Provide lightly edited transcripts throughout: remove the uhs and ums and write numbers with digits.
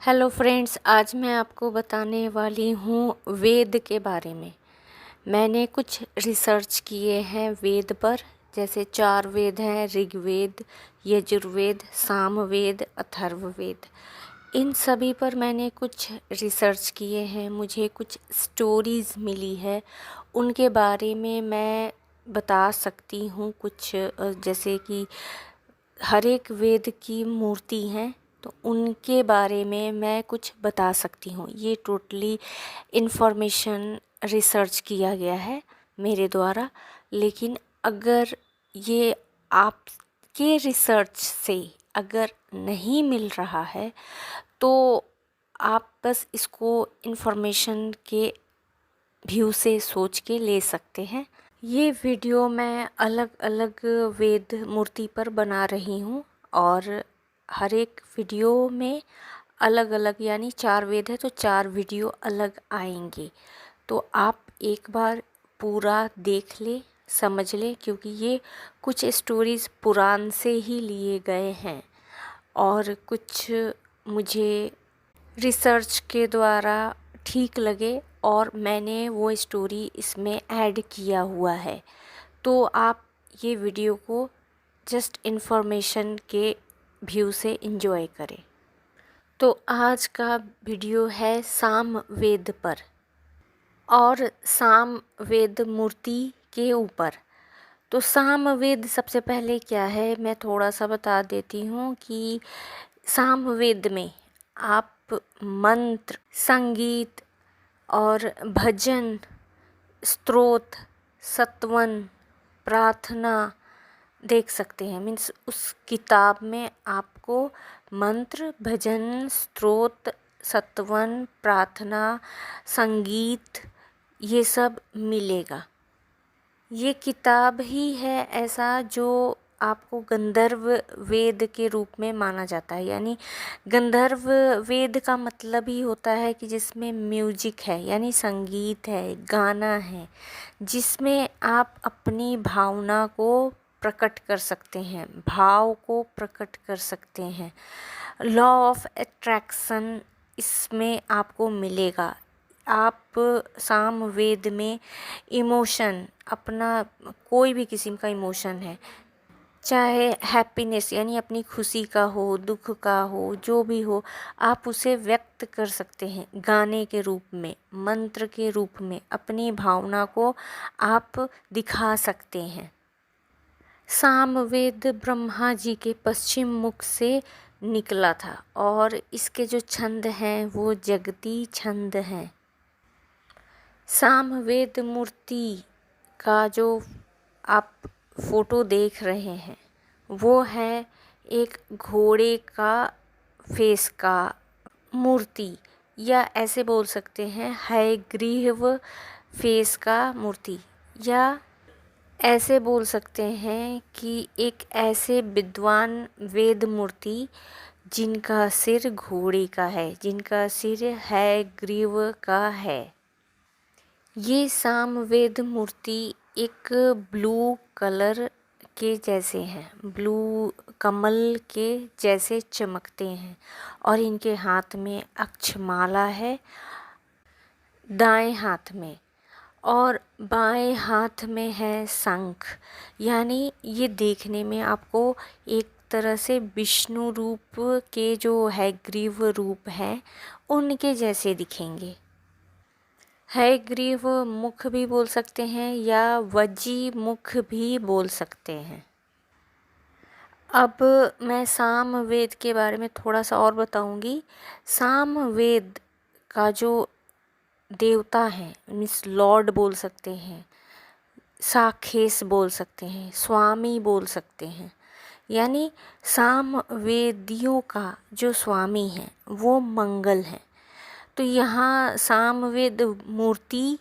Hello friends, आज मैं आपको बताने वाली हूँ वेद के बारे में। मैंने कुछ रिसर्च किए हैं वेद पर। जैसे 4 वेद हैं, ऋग्वेद, यजुर्वेद, सामवेद, अथर्ववेद। इन सभी पर मैंने कुछ रिसर्च किए हैं। मुझे कुछ स्टोरीज़ मिली है, उनके बारे में मैं बता सकती हूँ कुछ। जैसे कि हर एक वेद की मूर्ति हैं, तो उनके बारे में मैं कुछ बता सकती हूँ। ये टोटली इन्फॉर्मेशन रिसर्च किया गया है मेरे द्वारा। लेकिन अगर ये आपके रिसर्च से अगर नहीं मिल रहा है तो आप बस इसको इन्फॉर्मेशन के व्यू से सोच के ले सकते हैं। ये वीडियो मैं अलग अलग वेद मूर्ति पर बना रही हूँ और हर एक वीडियो में अलग अलग, यानी 4 वेद है तो 4 वीडियो अलग आएंगे। तो आप एक बार पूरा देख ले, समझ ले, क्योंकि ये कुछ स्टोरीज़ पुराण से ही लिए गए हैं और कुछ मुझे रिसर्च के द्वारा ठीक लगे और मैंने वो स्टोरी इसमें ऐड किया हुआ है। तो आप ये वीडियो को जस्ट इन्फॉर्मेशन के व्यू से एंजॉय करें। तो आज का वीडियो है सामवेद पर और सामवेद मूर्ति के ऊपर। तो सामवेद सबसे पहले क्या है, मैं थोड़ा सा बता देती हूँ कि सामवेद में आप मंत्र, संगीत और भजन, स्तोत्र, सतवन, प्रार्थना देख सकते हैं। मीन्स उस किताब में आपको मंत्र, भजन, स्तोत्र, सतवन, प्रार्थना, संगीत ये सब मिलेगा। ये किताब ही है ऐसा जो आपको गंधर्व वेद के रूप में माना जाता है। यानी गंधर्व वेद का मतलब ही होता है कि जिसमें म्यूजिक है, यानी संगीत है, गाना है, जिसमें आप अपनी भावना को प्रकट कर सकते हैं, भाव को प्रकट कर सकते हैं। लॉ ऑफ अट्रैक्शन इसमें आपको मिलेगा। आप सामवेद में इमोशन, अपना कोई भी किस्म का इमोशन है, चाहे हैप्पीनेस यानी अपनी खुशी का हो, दुख का हो, जो भी हो, आप उसे व्यक्त कर सकते हैं गाने के रूप में, मंत्र के रूप में। अपनी भावना को आप दिखा सकते हैं। सामवेद ब्रह्मा जी के पश्चिम मुख से निकला था और इसके जो छंद हैं वो जगती छंद हैं। सामवेद मूर्ति का जो आप फोटो देख रहे हैं वो है एक घोड़े का फेस का मूर्ति, या ऐसे बोल सकते हैं हयग्रीव फेस का मूर्ति, या ऐसे बोल सकते हैं कि एक ऐसे विद्वान वेद मूर्ति जिनका सिर घोड़े का है, जिनका सिर हयग्रीव का है। ये सामवेद मूर्ति एक ब्लू कलर के जैसे हैं, ब्लू कमल के जैसे चमकते हैं और इनके हाथ में अक्षमाला है दाएं हाथ में, और बाएं हाथ में है शंख। यानी ये देखने में आपको एक तरह से विष्णु रूप के जो हयग्रीव रूप हैं उनके जैसे दिखेंगे। हयग्रीव मुख भी बोल सकते हैं या वजी मुख भी बोल सकते हैं। अब मैं सामवेद के बारे में थोड़ा सा और बताऊंगी। सामवेद का जो देवता है, मीन्स लॉर्ड बोल सकते हैं, साखेस बोल सकते हैं, स्वामी बोल सकते हैं, यानी सामवेदियों का जो स्वामी है वो मंगल है। तो यहाँ सामवेद मूर्ति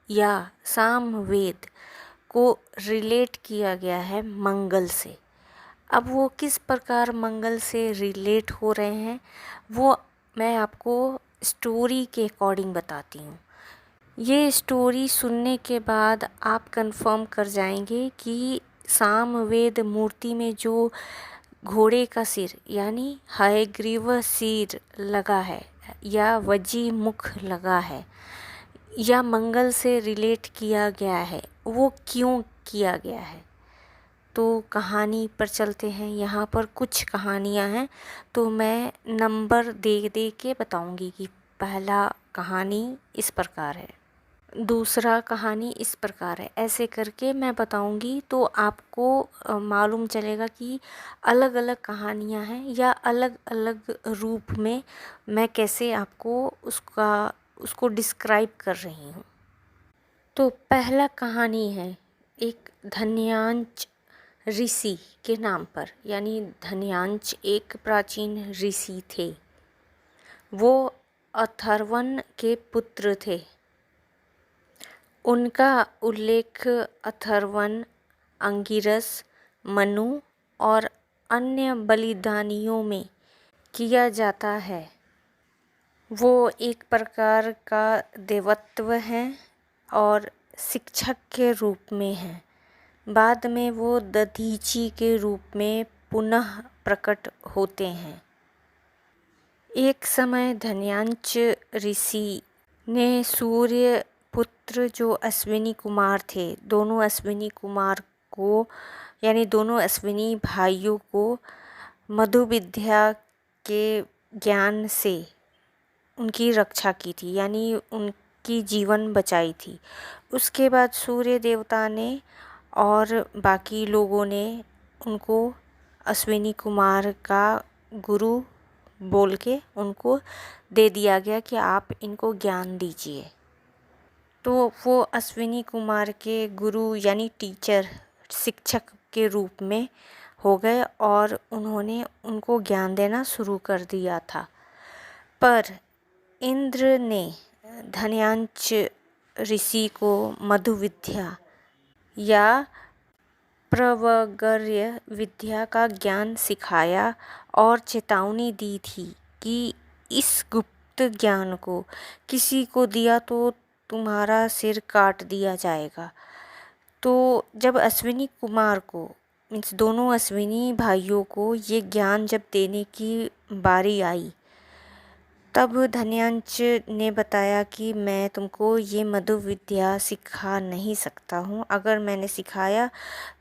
या सामवेद को रिलेट किया गया है मंगल से। अब वो किस प्रकार मंगल से रिलेट हो रहे हैं वो मैं आपको स्टोरी के अकॉर्डिंग बताती हूँ। ये स्टोरी सुनने के बाद आप कंफर्म कर जाएंगे कि सामवेद मूर्ति में जो घोड़े का सिर यानी हयग्रीव सिर लगा है, या वजी मुख लगा है या मंगल से रिलेट किया गया है, वो क्यों किया गया है। तो कहानी पर चलते हैं। यहाँ पर कुछ कहानियाँ हैं, तो मैं नंबर दे दे के बताऊँगी कि पहला कहानी इस प्रकार है, दूसरा कहानी इस प्रकार है, ऐसे करके मैं बताऊंगी तो आपको मालूम चलेगा कि अलग अलग कहानियां हैं या अलग अलग रूप में मैं कैसे आपको उसको डिस्क्राइब कर रही हूँ। तो पहला कहानी है एक धन्यांच ऋषि के नाम पर, यानी धन्यांच एक प्राचीन ऋषि थे। वो अथर्वन के पुत्र थे। उनका उल्लेख अथर्वन, अंगिरस, मनु और अन्य बलिदानियों में किया जाता है। वो एक प्रकार का देवत्व हैं और शिक्षक के रूप में हैं। बाद में वो दधीची के रूप में पुनः प्रकट होते हैं। एक समय धन्यांच ऋषि ने सूर्य पुत्र जो अश्विनी कुमार थे, दोनों अश्विनी कुमार को यानी दोनों अश्विनी भाइयों को मधु विद्या के ज्ञान से उनकी रक्षा की थी, यानी उनकी जीवन बचाई थी। उसके बाद सूर्य देवता ने और बाकी लोगों ने उनको अश्विनी कुमार का गुरु बोल के उनको दे दिया गया कि आप इनको ज्ञान दीजिए। तो वो अश्विनी कुमार के गुरु यानी टीचर, शिक्षक के रूप में हो गए और उन्होंने उनको ज्ञान देना शुरू कर दिया था। पर इंद्र ने धन्यांच ऋषि को मधु विद्या या प्रवगर्य विद्या का ज्ञान सिखाया और चेतावनी दी थी कि इस गुप्त ज्ञान को किसी को दिया तो तुम्हारा सिर काट दिया जाएगा। तो जब अश्विनी कुमार को मीन्स दोनों अश्विनी भाइयों को ये ज्ञान जब देने की बारी आई, तब धन्यांच ने बताया कि मैं तुमको ये मधु विद्या सिखा नहीं सकता हूँ। अगर मैंने सिखाया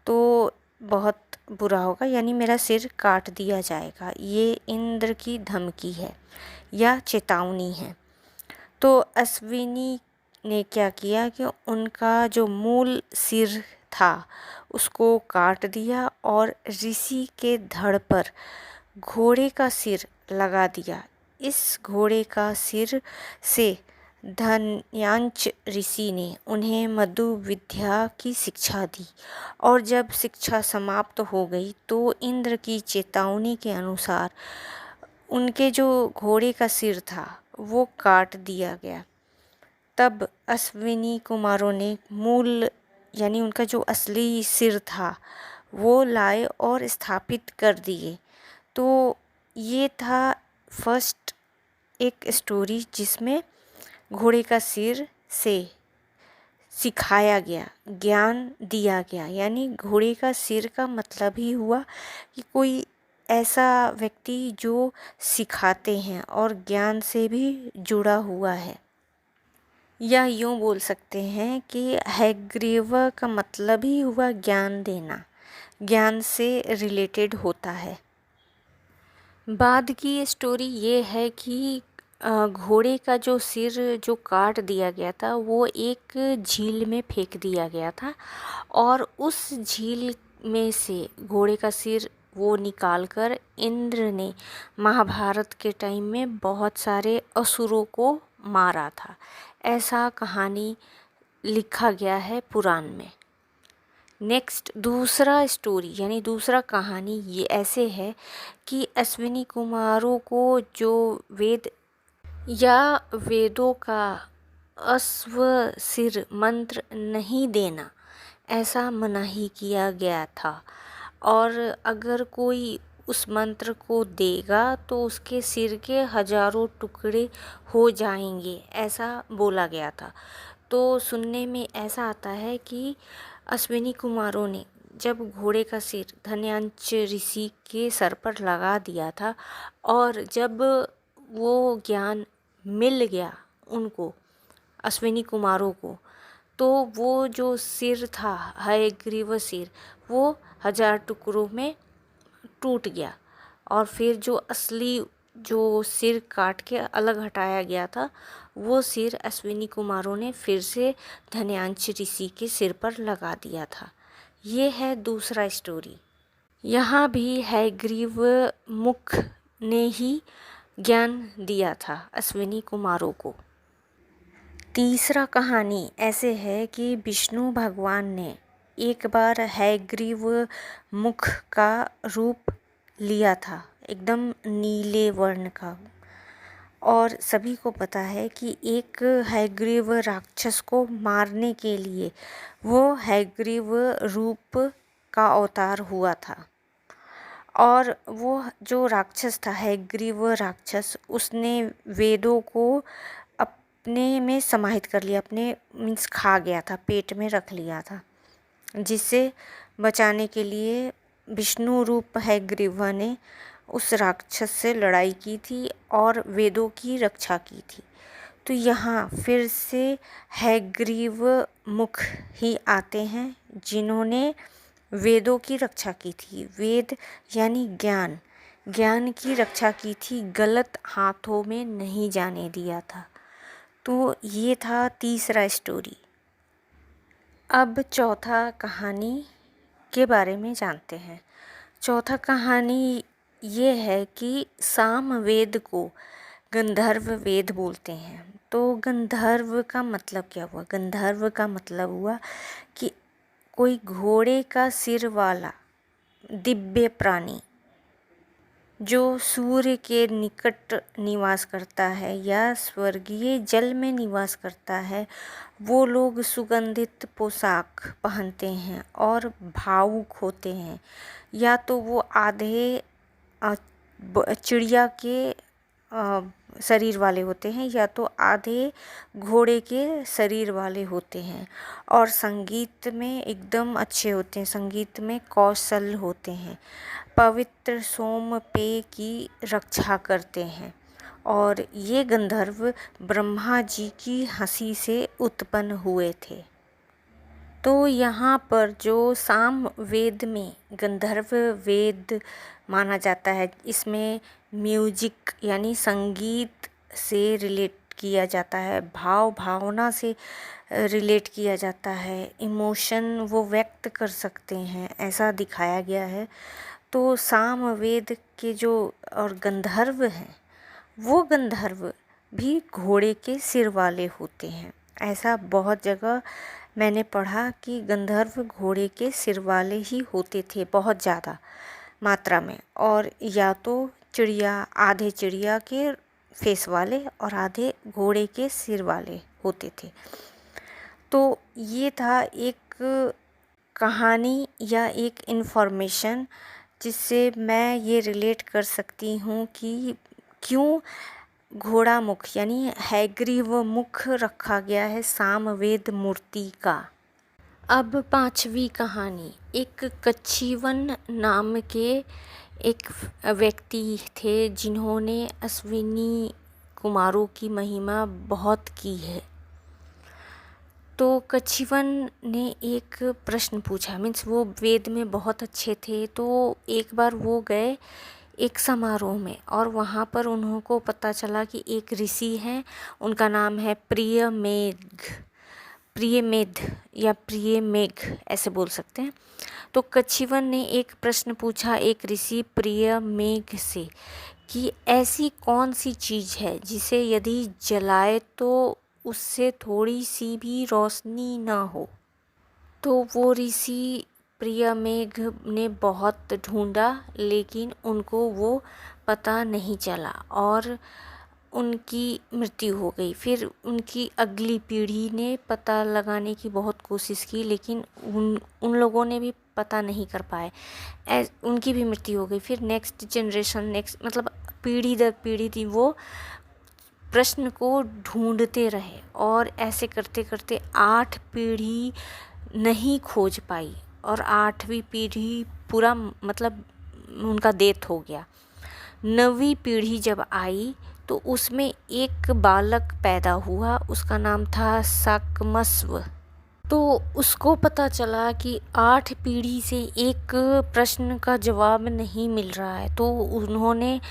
तो बहुत बुरा होगा, यानी मेरा सिर काट दिया जाएगा। ये इंद्र की धमकी है या चेतावनी है। तो अश्विनी ने क्या किया कि उनका जो मूल सिर था उसको काट दिया और ऋषि के धड़ पर घोड़े का सिर लगा दिया। इस घोड़े का सिर से धन्यांच ऋषि ने उन्हें मधु विद्या की शिक्षा दी और जब शिक्षा समाप्त हो गई तो इंद्र की चेतावनी के अनुसार उनके जो घोड़े का सिर था वो काट दिया गया। तब अश्विनी कुमारों ने मूल यानी उनका जो असली सिर था वो लाए और स्थापित कर दिए। तो ये था फर्स्ट एक स्टोरी जिसमें घोड़े का सिर से सिखाया गया, ज्ञान दिया गया। यानी घोड़े का सिर का मतलब ही हुआ कि कोई ऐसा व्यक्ति जो सिखाते हैं और ज्ञान से भी जुड़ा हुआ है। या यूँ बोल सकते हैं कि हैग्रीव का मतलब ही हुआ ज्ञान देना, ज्ञान से रिलेटेड होता है। बाद की स्टोरी ये है कि घोड़े का जो सिर जो काट दिया गया था वो एक झील में फेंक दिया गया था और उस झील में से घोड़े का सिर वो निकालकर इंद्र ने महाभारत के टाइम में बहुत सारे असुरों को मारा था। ऐसा कहानी लिखा गया है पुराण में। नेक्स्ट दूसरा स्टोरी यानी दूसरा कहानी ये ऐसे है कि अश्विनी कुमारों को जो वेद या वेदों का अश्व सिर मंत्र नहीं देना ऐसा मनाही किया गया था और अगर कोई उस मंत्र को देगा तो उसके सिर के हजारों टुकड़े हो जाएंगे, ऐसा बोला गया था। तो सुनने में ऐसा आता है कि अश्विनी कुमारों ने जब घोड़े का सिर धन्यांच ऋषि के सर पर लगा दिया था और जब वो ज्ञान मिल गया उनको, अश्विनी कुमारों को, तो वो जो सिर था, हयग्रीव सिर, वो 1000 टुकड़ों में टूट गया। और फिर जो असली जो सिर काट के अलग हटाया गया था, वो सिर अश्विनी कुमारों ने फिर से धन्यांश ऋषि के सिर पर लगा दिया था। ये है दूसरा स्टोरी। यहाँ भी हयग्रीव मुख ने ही ज्ञान दिया था अश्विनी कुमारों को। तीसरा कहानी ऐसे है कि विष्णु भगवान ने एक बार हयग्रीव मुख का रूप लिया था, एकदम नीले वर्ण का। और सभी को पता है कि एक हयग्रीव राक्षस को मारने के लिए वो हयग्रीव रूप का अवतार हुआ था। और वो जो राक्षस था, हयग्रीव राक्षस, उसने वेदों को अपने में समाहित कर लिया, अपने मीन्स खा गया था, पेट में रख लिया था, जिससे बचाने के लिए विष्णु रूप हयग्रीव ने उस राक्षस से लड़ाई की थी और वेदों की रक्षा की थी। तो यहाँ फिर से हयग्रीव मुख ही आते हैं जिन्होंने वेदों की रक्षा की थी। वेद यानी ज्ञान, ज्ञान की रक्षा की थी, गलत हाथों में नहीं जाने दिया था। तो ये था तीसरा स्टोरी। अब चौथा कहानी के बारे में जानते हैं। चौथा कहानी ये है कि सामवेद को गंधर्व वेद बोलते हैं। तो गंधर्व का मतलब क्या हुआ? गंधर्व का मतलब हुआ कि कोई घोड़े का सिर वाला दिव्य प्राणी जो सूर्य के निकट निवास करता है या स्वर्गीय जल में निवास करता है, वो लोग सुगंधित पोशाक पहनते हैं और भावुक होते हैं। या तो वो आधे चिड़िया के शरीर वाले होते हैं या तो आधे घोड़े के शरीर वाले होते हैं। और संगीत में एकदम अच्छे होते हैं, संगीत में कौशल होते हैं, पवित्र सोम पेय की रक्षा करते हैं। और ये गंधर्व ब्रह्मा जी की हंसी से उत्पन्न हुए थे। तो यहाँ पर जो साम वेद में गंधर्व वेद माना जाता है, इसमें म्यूजिक यानी संगीत से रिलेट किया जाता है, भाव भावना से रिलेट किया जाता है, इमोशन वो व्यक्त कर सकते हैं, ऐसा दिखाया गया है। तो सामवेद के जो और गंधर्व हैं, वो गंधर्व भी घोड़े के सिर वाले होते हैं। ऐसा बहुत जगह मैंने पढ़ा कि गंधर्व घोड़े के सिर वाले ही होते थे, बहुत ज़्यादा मात्रा में। और या तो चिड़िया, आधे चिड़िया के फेस वाले और आधे घोड़े के सिर वाले होते थे। तो ये था एक कहानी या एक इन्फॉर्मेशन जिससे मैं ये रिलेट कर सकती हूँ कि क्यों घोड़ा मुख यानी हयग्रीव मुख रखा गया है सामवेद मूर्ति का। अब पांचवी कहानी। एक कच्छीवन नाम के एक व्यक्ति थे जिन्होंने अश्विनी कुमारों की महिमा बहुत की है। तो कच्छीवन ने एक प्रश्न पूछा, मीन्स वो वेद में बहुत अच्छे थे। तो एक बार वो गए एक समारोह में और वहाँ पर उनको पता चला कि एक ऋषि हैं, उनका नाम है प्रियमेध या प्रियमेघ ऐसे बोल सकते हैं। तो कच्छीवन ने एक प्रश्न पूछा एक ऋषि प्रियमेघ से कि ऐसी कौन सी चीज़ है जिसे यदि जलाए तो उससे थोड़ी सी भी रोशनी ना हो। तो वो ऋषि प्रियमेघ ने बहुत ढूंढा लेकिन उनको वो पता नहीं चला और उनकी मृत्यु हो गई। फिर उनकी अगली पीढ़ी ने पता लगाने की बहुत कोशिश की लेकिन उन लोगों ने भी पता नहीं कर पाए, उनकी भी मृत्यु हो गई। फिर नेक्स्ट जनरेशन, मतलब पीढ़ी दर पीढ़ी थी, वो प्रश्न को ढूंढते रहे और ऐसे करते करते 8 पीढ़ी नहीं खोज पाई और 8वीं पीढ़ी पूरा मतलब उनका डेथ हो गया। 9वीं पीढ़ी जब आई तो उसमें एक बालक पैदा हुआ, उसका नाम था शाकम्भव। तो उसको पता चला कि 8 पीढ़ी से एक प्रश्न का जवाब नहीं मिल रहा है, तो उन्होंने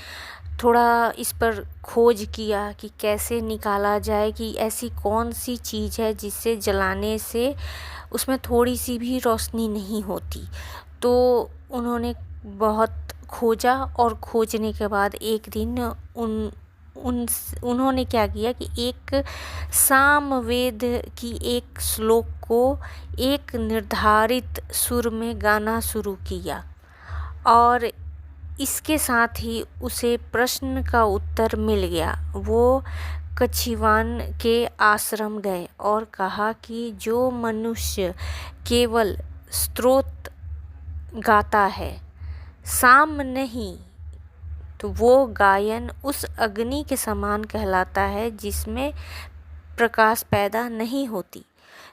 थोड़ा इस पर खोज किया कि कैसे निकाला जाए कि ऐसी कौन सी चीज़ है जिससे जलाने से उसमें थोड़ी सी भी रोशनी नहीं होती। तो उन्होंने बहुत खोजा और खोजने के बाद एक दिन उन्होंने क्या किया कि एक सामवेद की एक श्लोक को एक निर्धारित सुर में गाना शुरू किया और इसके साथ ही उसे प्रश्न का उत्तर मिल गया। वो कच्छिवान के आश्रम गए और कहा कि जो मनुष्य केवल स्तोत्र गाता है, साम नहीं, तो वो गायन उस अग्नि के समान कहलाता है जिसमें प्रकाश पैदा नहीं होती।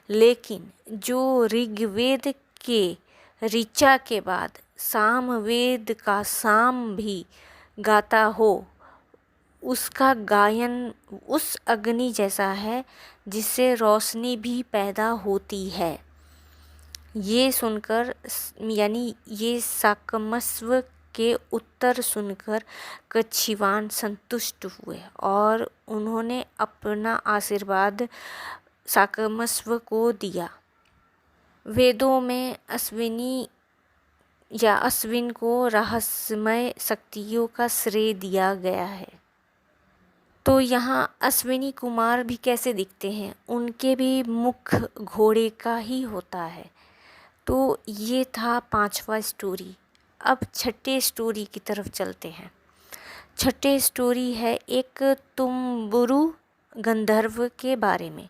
लेकिन जो ऋग्वेद के ऋचा के बाद सामवेद का साम भी गाता हो, उसका गायन उस अग्नि जैसा है जिससे रोशनी भी पैदा होती है। ये सुनकर यानी ये शाकम्भव के उत्तर सुनकर कच्छिवान संतुष्ट हुए और उन्होंने अपना आशीर्वाद शाकम्भव को दिया। वेदों में अश्विन को रहस्यमय शक्तियों का श्रेय दिया गया है। तो यहाँ अश्विनी कुमार भी कैसे दिखते हैं, उनके भी मुख घोड़े का ही होता है। तो ये था 5वां स्टोरी। अब छठे स्टोरी की तरफ चलते हैं। छठे स्टोरी है एक तुम्बुरु गंधर्व के बारे में।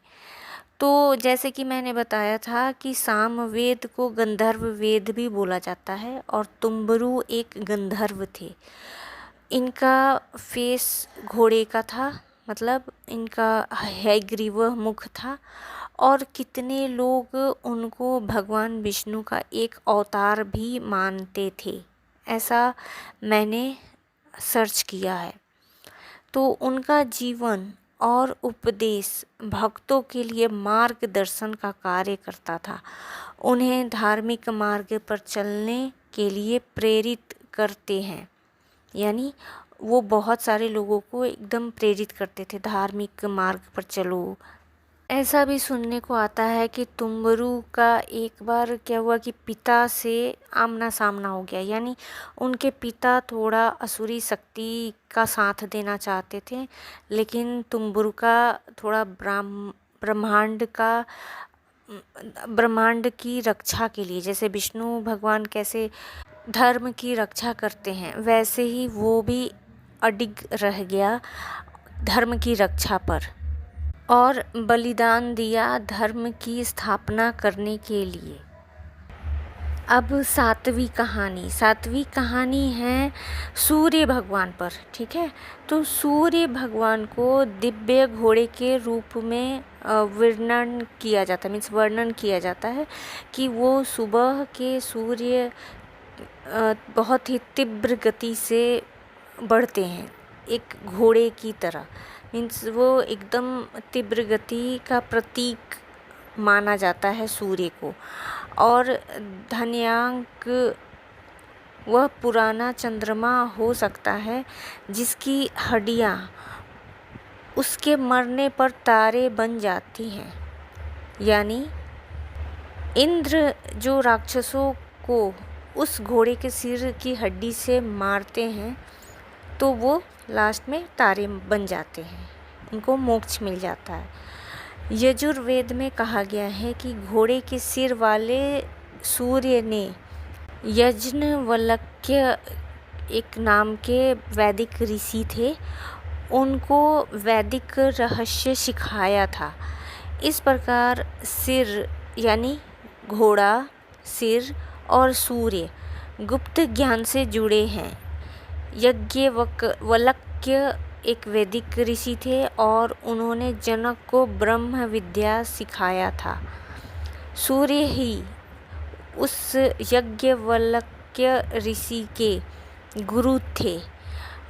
तो जैसे कि मैंने बताया था कि सामवेद को गंधर्व वेद भी बोला जाता है और तुम्बुरु एक गंधर्व थे। इनका फेस घोड़े का था, मतलब इनका हैग्रीव मुख था और कितने लोग उनको भगवान विष्णु का एक अवतार भी मानते थे, ऐसा मैंने सर्च किया है। तो उनका जीवन और उपदेश भक्तों के लिए मार्गदर्शन का कार्य करता था, उन्हें धार्मिक मार्ग पर चलने के लिए प्रेरित करते हैं। यानी वो बहुत सारे लोगों को एकदम प्रेरित करते थे, धार्मिक मार्ग पर चलो। ऐसा भी सुनने को आता है कि तुम्बुरु का एक बार क्या हुआ कि पिता से आमना सामना हो गया, यानी उनके पिता थोड़ा असुरी शक्ति का साथ देना चाहते थे, लेकिन तुम्बुरु का थोड़ा ब्रह्मांड की रक्षा के लिए, जैसे विष्णु भगवान कैसे धर्म की रक्षा करते हैं, वैसे ही वो भी अडिग रह गया धर्म की रक्षा पर और बलिदान दिया धर्म की स्थापना करने के लिए। अब सातवीं कहानी है सूर्य भगवान पर। ठीक है, तो सूर्य भगवान को दिव्य घोड़े के रूप में वर्णन किया जाता है कि वो सुबह के सूर्य बहुत ही तीव्र गति से बढ़ते हैं, एक घोड़े की तरह। मीन्स वो एकदम तीव्र गति का प्रतीक माना जाता है सूर्य को। और धन्यांक वह पुराना चंद्रमा हो सकता है जिसकी हड्डियाँ उसके मरने पर तारे बन जाती हैं। यानी इंद्र जो राक्षसों को उस घोड़े के सिर की हड्डी से मारते हैं, तो वो लास्ट में तारे बन जाते हैं, उनको मोक्ष मिल जाता है। यजुर्वेद में कहा गया है कि घोड़े के सिर वाले सूर्य ने यज्ञवल्क्य एक नाम के वैदिक ऋषि थे, उनको वैदिक रहस्य सिखाया था। इस प्रकार सिर यानी घोड़ा, सिर और सूर्य गुप्त ज्ञान से जुड़े हैं। यज्ञवल्क्य एक वैदिक ऋषि थे और उन्होंने जनक को ब्रह्म विद्या सिखाया था। सूर्य ही उस यज्ञवल्क्य ऋषि के गुरु थे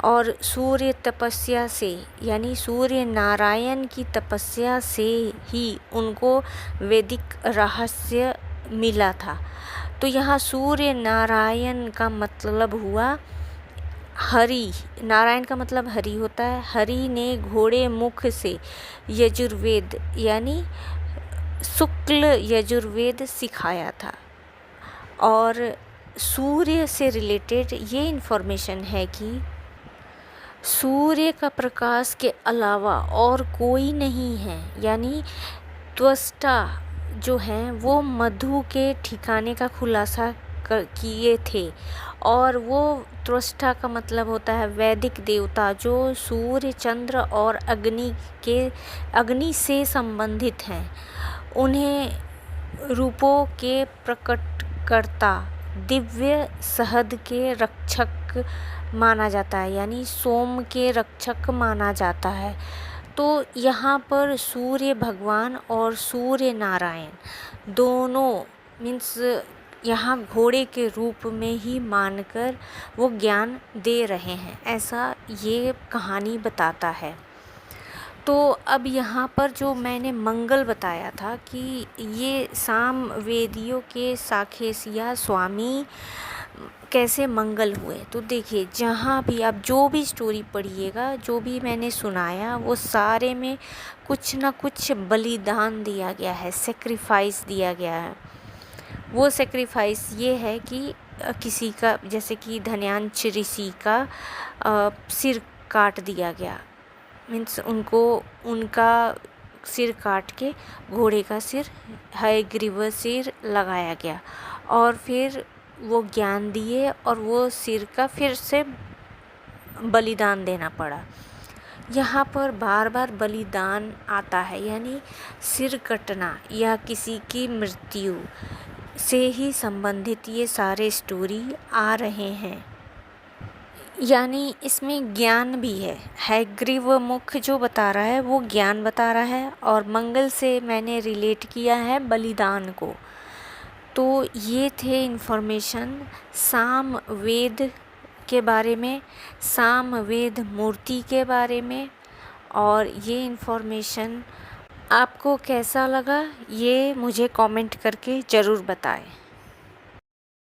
और सूर्य तपस्या से यानी सूर्य नारायण की तपस्या से ही उनको वैदिक रहस्य मिला था। तो यहाँ सूर्य नारायण का मतलब हुआ हरि। नारायण का मतलब हरि होता है। हरि ने घोड़े मुख से यजुर्वेद यानी शुक्ल यजुर्वेद सिखाया था। और सूर्य से रिलेटेड ये इन्फॉर्मेशन है कि सूर्य का प्रकाश के अलावा और कोई नहीं है, यानी त्वष्टा जो हैं वो मधु के ठिकाने का खुलासा किए थे। और वो त्वष्टा का मतलब होता है वैदिक देवता जो सूर्य, चंद्र और अग्नि से संबंधित हैं। उन्हें रूपों के प्रकटकर्ता, दिव्य शहद के रक्षक माना जाता है, यानी सोम के रक्षक माना जाता है। तो यहाँ पर सूर्य भगवान और सूर्य नारायण दोनों मीन्स यहाँ घोड़े के रूप में ही मानकर वो ज्ञान दे रहे हैं, ऐसा ये कहानी बताता है। तो अब यहाँ पर जो मैंने मंगल बताया था कि ये साम वेदियों के साखेसिया स्वामी कैसे मंगल हुए, तो देखिए जहाँ भी आप जो भी स्टोरी पढ़िएगा, जो भी मैंने सुनाया, वो सारे में कुछ ना कुछ बलिदान दिया गया है, सेक्रीफाइस दिया गया है। वो सेक्रीफाइस ये है कि किसी का, जैसे कि धन्यांश ऋषि का सिर काट दिया गया, मीन्स उनका सिर काट के घोड़े का सिर, हयग्रीव सिर लगाया गया और फिर वो ज्ञान दिए और वो सिर का फिर से बलिदान देना पड़ा। यहाँ पर बार बार बलिदान आता है, यानी सिर कटना या किसी की मृत्यु से ही संबंधित ये सारे स्टोरी आ रहे हैं। यानी इसमें ज्ञान भी है। हयग्रीव मुख जो बता रहा है वो ज्ञान बता रहा है और मंगल से मैंने रिलेट किया है बलिदान को। तो ये थे इन्फॉर्मेशन साम वेद के बारे में, साम वेद मूर्ति के बारे में। और ये इन्फॉर्मेशन आपको कैसा लगा ये मुझे कमेंट करके ज़रूर बताएं।